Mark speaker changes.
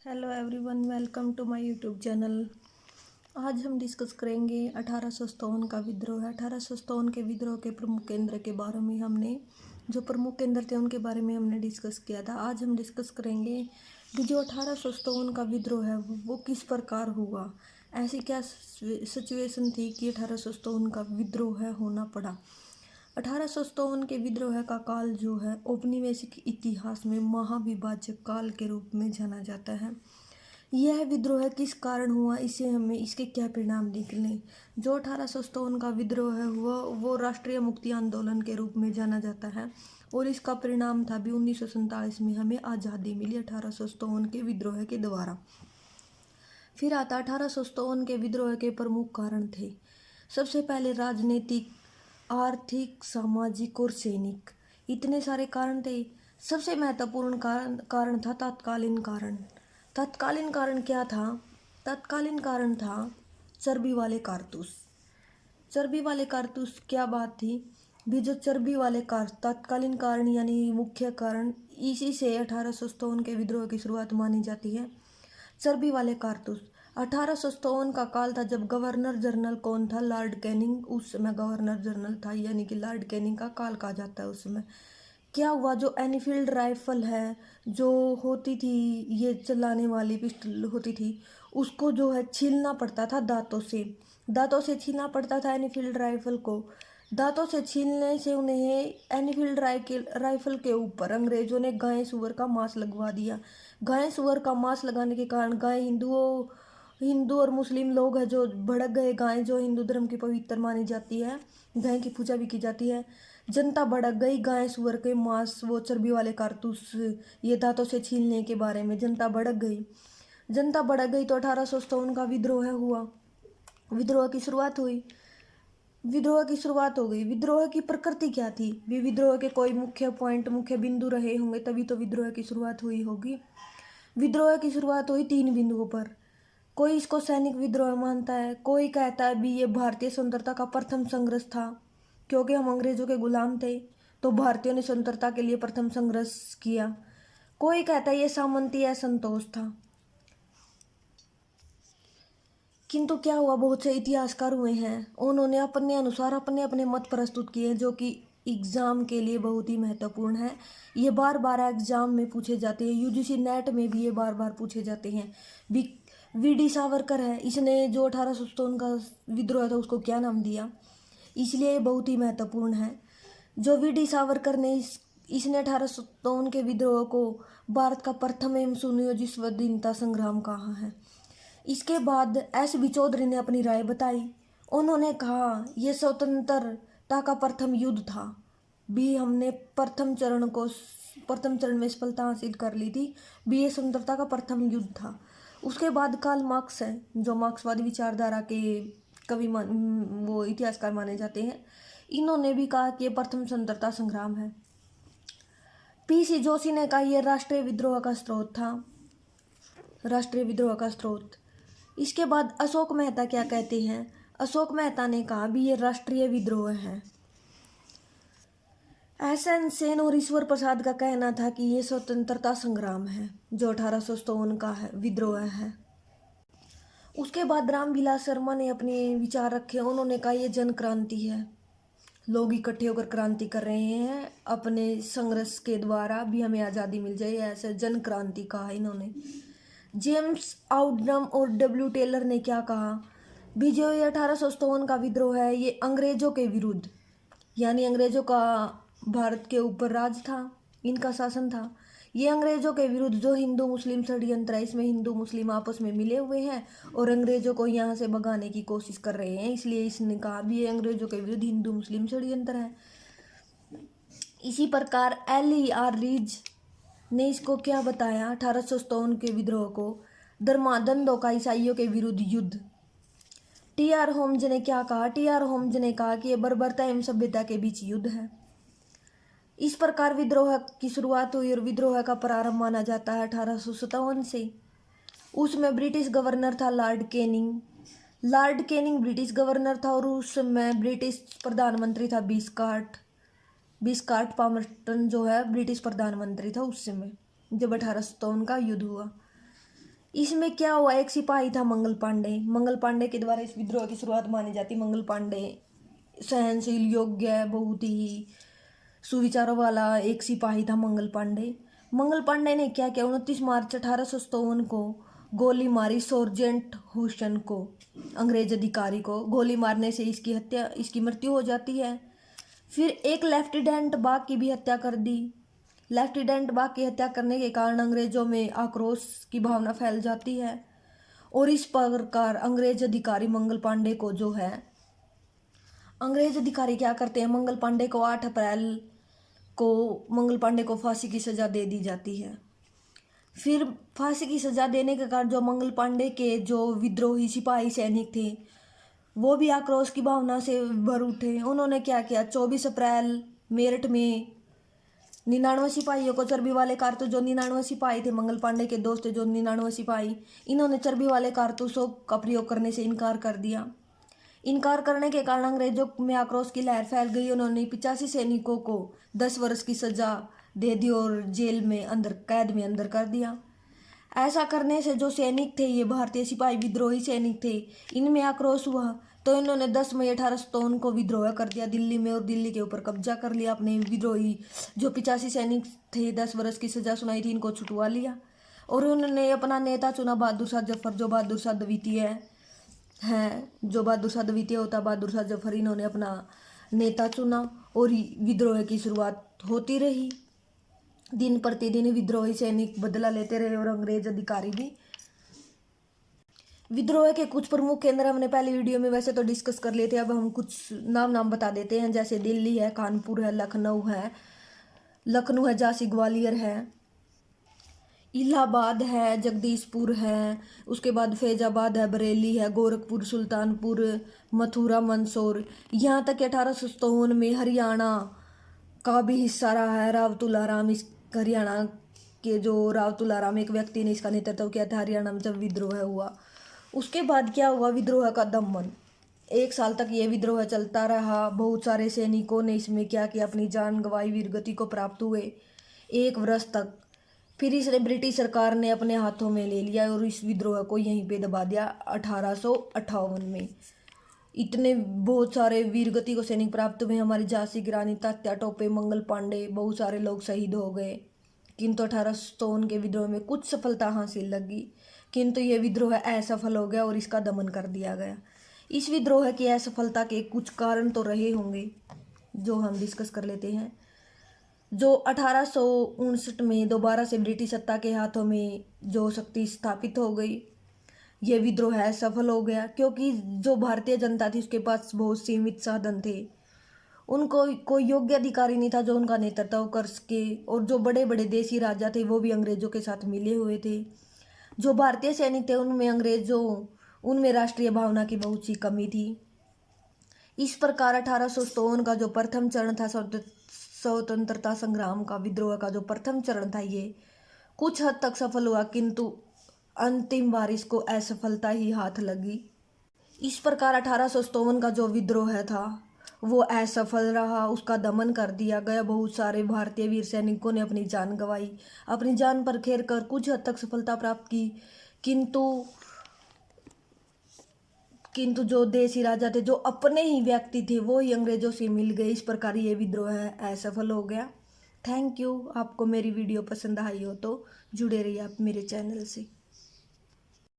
Speaker 1: Hello everyone, welcome to my YouTube channel. आज हम discuss करेंगे 1857 का विद्रोह है। 1857 के विद्रोह के प्रमुख केंद्र के बारे में हमने जो प्रमुख केंद्र थे उनके बारे में हमने डिस्कस किया था। आज हम डिस्कस करेंगे कि जो 1857 का विद्रोह है वो किस प्रकार हुआ, ऐसी क्या सिचुएशन थी कि 1857 का विद्रोह है होना पड़ा। 1857 के विद्रोह का काल जो है औपनिवेशिक इतिहास में महाविभाजक काल के रूप में जाना जाता है। यह विद्रोह किस कारण हुआ, इसे हमें इसके क्या परिणाम निकले। जो 1857 का विद्रोह है हुआ वो राष्ट्रीय मुक्ति आंदोलन के रूप में जाना जाता है और इसका परिणाम था भी 1947 में हमें आज़ादी मिली 1857 के विद्रोह के द्वारा। फिर आता 1857 के विद्रोह के प्रमुख कारण थे। सबसे पहले राजनीतिक, आर्थिक, सामाजिक और सैनिक, इतने सारे कारण थे। सबसे महत्वपूर्ण कारण था तत्कालीन कारण। तत्कालीन कारण क्या था? तत्कालीन कारण था चर्बी वाले कारतूस। चर्बी वाले कारतूस क्या बात थी भी, जो चर्बी वाले तत्कालीन कारण यानी मुख्य कारण, इसी से 1857 के विद्रोह की शुरुआत मानी जाती है। चर्बी वाले कारतूस 1857 का काल था जब गवर्नर जनरल कौन था? Lord Canning. उस समय गवर्नर जनरल था, यानी कि लॉर्ड कैनिंग का काल कहा जाता है। उस समय क्या हुआ, जो एनफील्ड राइफल है जो होती थी, ये चलाने वाली पिस्टल होती थी, उसको जो है छीलना पड़ता था दांतों से। दांतों से छीलना पड़ता था एनफील्ड राइफल को। दांतों से छीलने से उन्हें एनफील्ड राइफल के ऊपर अंग्रेजों ने गाय सुअर का मांस लगवा दिया। गाय सुअर का मांस लगाने के कारण गाय हिंदू और मुस्लिम लोग हैं जो भड़क गए। गाय जो हिंदू धर्म की पवित्र मानी जाती है, गाय की पूजा भी की जाती है। जनता भड़क गई गाय सुअर के मांस, वो चर्बी वाले कारतूस, ये दांतों से छीलने के बारे में जनता भड़क गई। जनता भड़क गई तो 1857 का विद्रोह हुआ। विद्रोह की शुरुआत हुई। विद्रोह की शुरुआत हो गई। विद्रोह की प्रकृति क्या थी भी, विद्रोह के कोई मुख्य पॉइंट, मुख्य बिंदु रहे होंगे तभी तो विद्रोह की शुरुआत हुई होगी। विद्रोह की शुरुआत हुई 3 बिंदुओं पर। कोई इसको सैनिक विद्रोह मानता है, कोई कहता है भी ये भारतीय स्वतंत्रता का प्रथम संघर्ष था, क्योंकि हम अंग्रेजों के गुलाम थे तो भारतीयों ने स्वतंत्रता के लिए प्रथम संघर्ष किया। कोई कहता है ये सामंती असंतोष था। किंतु क्या हुआ, बहुत से इतिहासकार हुए हैं, उन्होंने अपने अनुसार अपने अपने मत प्रस्तुत किए जो कि एग्जाम के लिए बहुत ही महत्वपूर्ण है। ये बार बार एग्जाम में पूछे जाते हैं, यूजीसी नेट में भी ये बार बार पूछे जाते हैं। वीडी सावरकर है, इसने जो 1857 का विद्रोह था उसको क्या नाम दिया, इसलिए ये बहुत ही महत्वपूर्ण है। जो वीडी सावरकर ने इसने 1857 के विद्रोह को भारत का प्रथम एवं सुनियोजित स्वाधीनता संग्राम कहा है। इसके बाद एस बी चौधरी ने अपनी राय बताई। उन्होंने कहा यह स्वतंत्रता का प्रथम युद्ध था भी, हमने प्रथम चरण में सफलता हासिल कर ली थी भी, ये स्वतंत्रता का प्रथम युद्ध था। उसके बाद कार्ल मार्क्स है, जो मार्क्सवादी विचारधारा के वो इतिहासकार माने जाते हैं, इन्होंने भी कहा कि यह प्रथम स्वतंत्रता संग्राम है। पीसी जोशी ने कहा यह राष्ट्रीय विद्रोह का स्रोत था, राष्ट्रीय विद्रोह का स्रोत। इसके बाद अशोक मेहता क्या कहते हैं? अशोक मेहता ने कहा भी ये राष्ट्रीय विद्रोह है। एसएन सेन और ईश्वर प्रसाद का कहना था कि ये स्वतंत्रता संग्राम है, जो 1857 का है विद्रोह है। उसके बाद रामविलास शर्मा ने अपने विचार रखे। उन्होंने कहा यह जन क्रांति है, लोग इकट्ठे होकर क्रांति कर रहे हैं, अपने संघर्ष के द्वारा भी हमें आज़ादी मिल जाए, ऐसे जन क्रांति कहा इन्होंने। जेम्स आउटनम और डब्ल्यू टेलर ने क्या कहा भी, जो ये 1857 का विद्रोह है ये अंग्रेजों के विरुद्ध, यानी अंग्रेजों का भारत के ऊपर राज था, इनका शासन था, ये अंग्रेजों के विरुद्ध जो हिंदू मुस्लिम षड्यंत्र है, इसमें हिंदू मुस्लिम आपस में मिले हुए हैं और अंग्रेजों को यहाँ से भगाने की कोशिश कर रहे हैं, इसलिए इसने कहा भी ये अंग्रेजों के विरुद्ध हिंदू मुस्लिम षड्यंत्र है। इसी प्रकार LER रीज ने इसको क्या बताया 1857 के विद्रोह को? धर्मांधों का ईसाइयों के विरुद्ध युद्ध। TR होम्स ने क्या कहा? TR होम्स ने कहा कि यह बर्बरता एवं सभ्यता के बीच युद्ध है। इस प्रकार विद्रोह की शुरुआत हुई और विद्रोह का प्रारंभ माना जाता है 1857 से। उसमें ब्रिटिश गवर्नर था Lord Canning. Lord Canning British governor था और उस समय ब्रिटिश प्रधानमंत्री था बिस्कार्ट पामर्टन, जो है ब्रिटिश प्रधानमंत्री था उस समय जब 1857 का युद्ध हुआ। इसमें क्या हुआ, एक सिपाही था मंगल पांडे। मंगल पांडे के द्वारा इस विद्रोह की शुरुआत मानी जाती। मंगल पांडे सहनशील, योग्य, बहुत ही सुविचारों वाला एक सिपाही था मंगल पांडे। मंगल पांडे ने क्या किया, 29 मार्च 1857 को गोली मारी सोर्जेंट हुसैन को, अंग्रेज अधिकारी को। गोली मारने से इसकी मृत्यु हो जाती है। फिर एक लेफ्टिनेंट बाग की भी हत्या कर दी। लेफ्टिनेंट बाग की हत्या करने के कारण अंग्रेजों में आक्रोश की भावना फैल जाती है और इस प्रकार अंग्रेज अधिकारी मंगल पांडे को जो है, अंग्रेज अधिकारी क्या करते हैं, मंगल पांडे को 8 अप्रैल को मंगल पांडे को फांसी की सजा दे दी जाती है। फिर फांसी की सजा देने के कारण जो मंगल पांडे के जो विद्रोही सिपाही सैनिक थे वो भी आक्रोश की भावना से भर उठे। उन्होंने क्या किया, 24 अप्रैल मेरठ में 99 सिपाहियों को चर्बी वाले कारतूस, जो 99 सिपाही थे मंगल पांडे के दोस्त थे जो 99 सिपाही, इन्होंने चर्बी वाले कारतूसों का प्रयोग करने से इनकार कर दिया। इनकार करने के कारण अंग्रेजों में आक्रोश की लहर फैल गई। उन्होंने 85 सैनिकों को 10 वर्ष की सजा दे दी और जेल में अंदर, कैद में अंदर कर दिया। ऐसा करने से जो सैनिक थे, ये भारतीय सिपाही विद्रोही सैनिक थे, इनमें आक्रोश हुआ तो इन्होंने 10 मई 1857 को विद्रोह कर दिया दिल्ली में और दिल्ली के ऊपर कब्जा कर लिया। अपने विद्रोही जो 85 सैनिक थे, 10 वर्ष की सजा सुनाई थी, इनको छुटवा लिया और उन्होंने अपना नेता चुना बहादुर शाह जफर, जो बहादुर शाह द्वितीय है, जो बहादुर शाह द्वितीय होता बहादुर शाह जफर, इन्होंने अपना नेता चुना और विद्रोह की शुरुआत होती रही। दिन प्रतिदिन विद्रोही सैनिक बदला लेते रहे और अंग्रेज अधिकारी भी। विद्रोह के कुछ प्रमुख केंद्र हमने पहली वीडियो में वैसे तो डिस्कस कर लिए थे, अब हम कुछ नाम बता देते हैं। जैसे दिल्ली है, कानपुर है, लखनऊ है, झांसी ग्वालियर है, इलाहाबाद है, जगदीशपुर है, उसके बाद फैजाबाद है, बरेली है, गोरखपुर, सुल्तानपुर, मथुरा, मंदसौर। यहाँ तक 1857 में हरियाणा का भी हिस्सा रहा है। राव तुलाराम, इस हरियाणा के जो राव तुलाराम एक व्यक्ति ने इसका नेतृत्व किया था हरियाणा में जब विद्रोह हुआ। उसके बाद क्या हुआ, विद्रोह का दमन। 1 साल तक ये विद्रोह चलता रहा। बहुत सारे सैनिकों ने इसमें क्या किया, अपनी जान गंवाई, वीरगति को प्राप्त हुए 1 वर्ष तक। फिर इसने ब्रिटिश सरकार ने अपने हाथों में ले लिया और इस विद्रोह को यहीं पे दबा दिया 1858 में। इतने बहुत सारे वीरगति को सैनिक प्राप्त हुए। हमारी झांसी की रानी, तात्या टोपे, मंगल पांडे, बहुत सारे लोग शहीद हो गए। किंतु 1857 के विद्रोह में कुछ सफलता हासिल लगी, किंतु ये विद्रोह असफल हो गया और इसका दमन कर दिया गया। इस विद्रोह की असफलता के कुछ कारण तो रहे होंगे जो हम डिस्कस कर लेते हैं। जो 1859 में दोबारा से ब्रिटिश सत्ता के हाथों में जो शक्ति स्थापित हो गई, ये विद्रोह असफल हो गया क्योंकि जो भारतीय जनता थी उसके पास बहुत सीमित साधन थे। उनको कोई योग्य अधिकारी नहीं था जो उनका नेतृत्व कर सके और जो बड़े बड़े देशी राजा थे वो भी अंग्रेजों के साथ मिले हुए थे। जो भारतीय सैनिक थे उनमें राष्ट्रीय भावना की बहुत सी कमी थी। इस प्रकार 1857 का जो प्रथम चरण था, स्वतंत्रता संग्राम का विद्रोह का जो प्रथम चरण था, ये कुछ हद तक सफल हुआ, किंतु अंतिम बार इसको असफलता ही हाथ लगी। इस प्रकार 1857 का जो विद्रोह था वो असफल रहा, उसका दमन कर दिया गया। बहुत सारे भारतीय वीर सैनिकों ने अपनी जान गंवाई, अपनी जान पर खेल कर कुछ हद तक सफलता प्राप्त की, किंतु जो देसी राजा थे, जो अपने ही व्यक्ति थे, वो ही अंग्रेजों से मिल गए। इस प्रकार ये विद्रोह असफल हो गया। Thank you. आपको मेरी वीडियो पसंद आई हो तो जुड़े रहिए आप मेरे चैनल से।